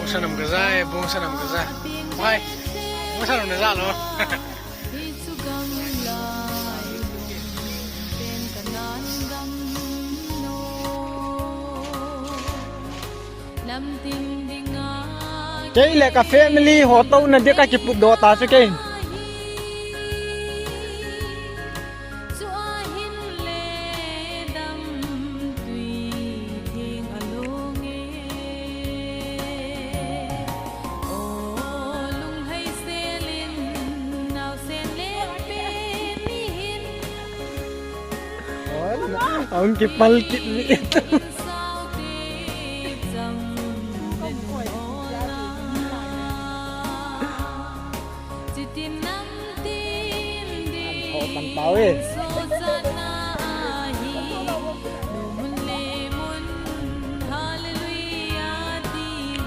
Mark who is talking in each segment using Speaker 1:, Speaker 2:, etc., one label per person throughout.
Speaker 1: Sanam gaza, bung sanam gaza. Why? Bung sanam gaza lo. Cái là cà phê family họ tâu nên biết cái chụp đồ ta cho cái. Ông kịp bal kịp liệt. Họ bằng táo ấy.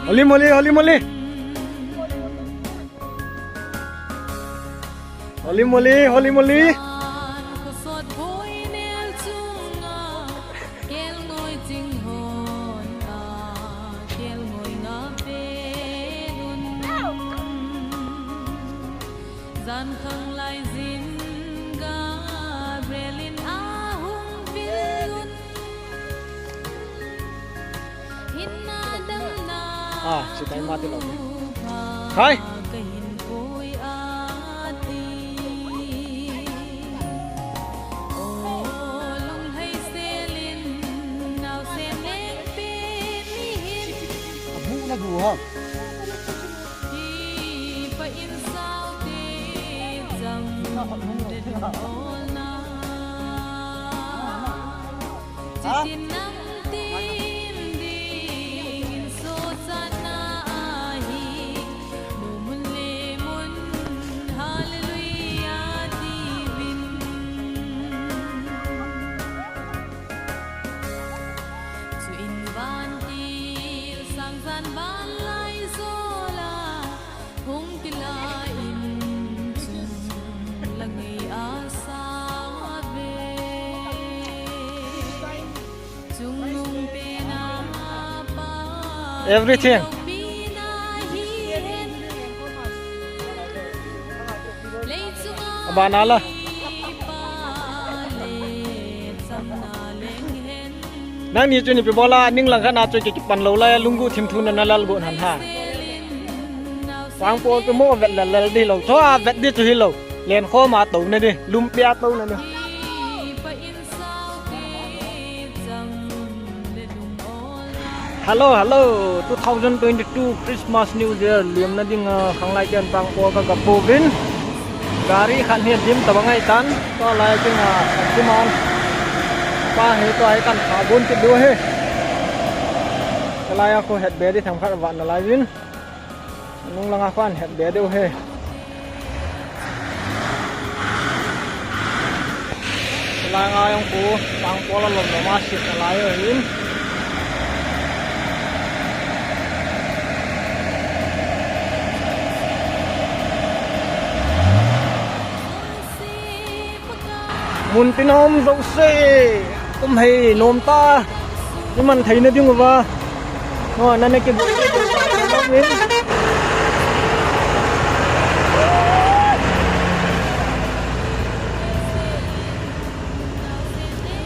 Speaker 1: Holy moly, holy moly. Holy moly, holy moly. Chị thấy mati lắm. Hai. Abu lagu ha. Everything. Banala. Nang ni chu ni pe bola ning lang khana chu ki pan lo la lungu thim thun na lal gon han ha. Wang po pe mo vet la đi lo thoa vet đi chu hi lo. Len kho ma tu na đi, lum pia tu na. Hello, hello, 2022 Christmas New Year. Liam na ding khang lai chen pang po ka Povin. Gari khan hian dim tabangai tan. To lai ching Siman. Pa he to ai kan khabun ti do he. Kalaya ko het be di tham khat wan lai win. Nung langa khan het be do he. Kalaya yang ko pang po la lom ma sit lai hin. Mun pinom dâu xe cũng hay nôm ta nhưng mà thấy nó tiếng vào rồi nên cái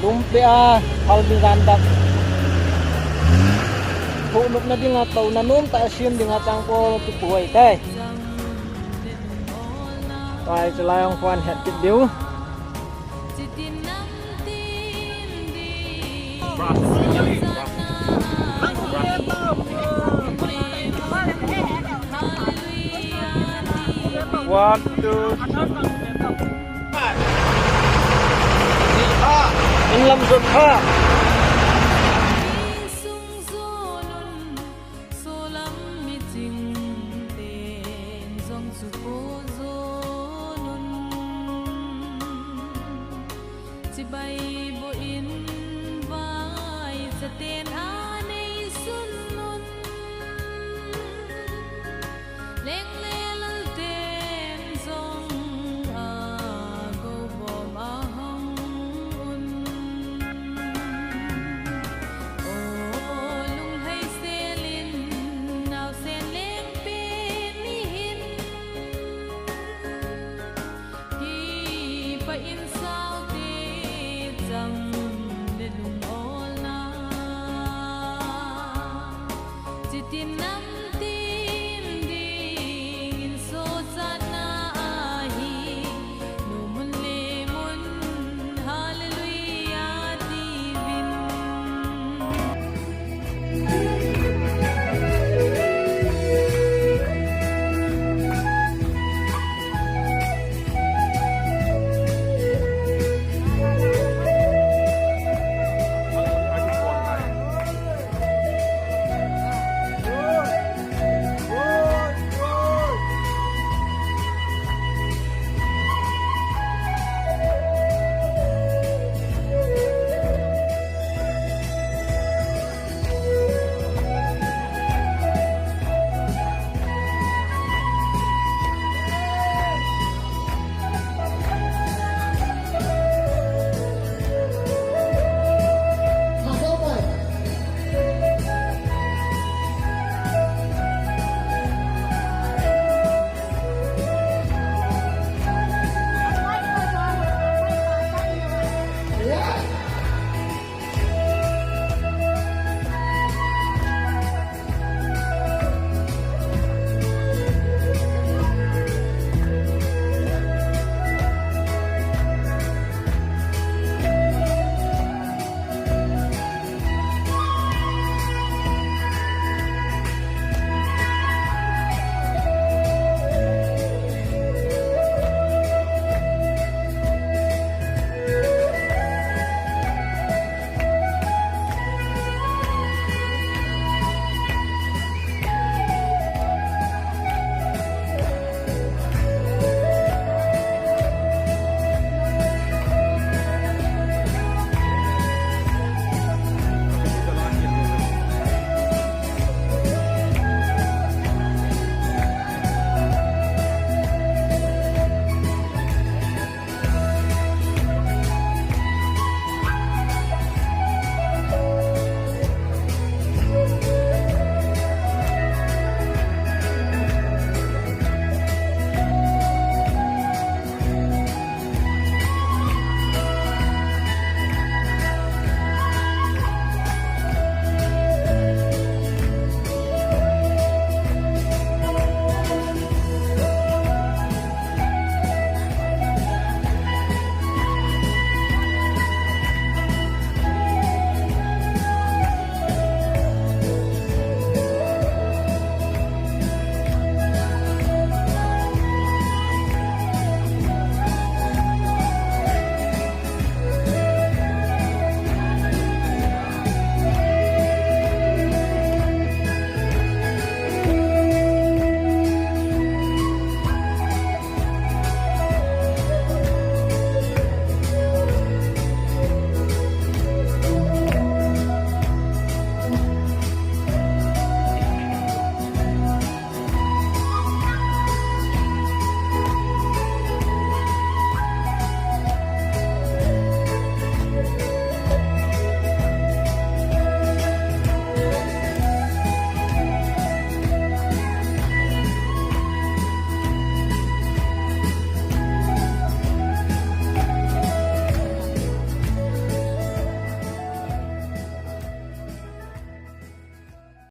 Speaker 1: lumpia hal di gandak phụ nộp nó tiếng tàu nó nôm tại xuyên tiếng trang po cái tuổi đây rồi trở lại ông quan hẹn kịp điếu. One, two, anh Lâm Dũng ha.
Speaker 2: leng le lal ten zong a go bom a hong un o lung hai selin nao sen leng pe ni hin hi pa in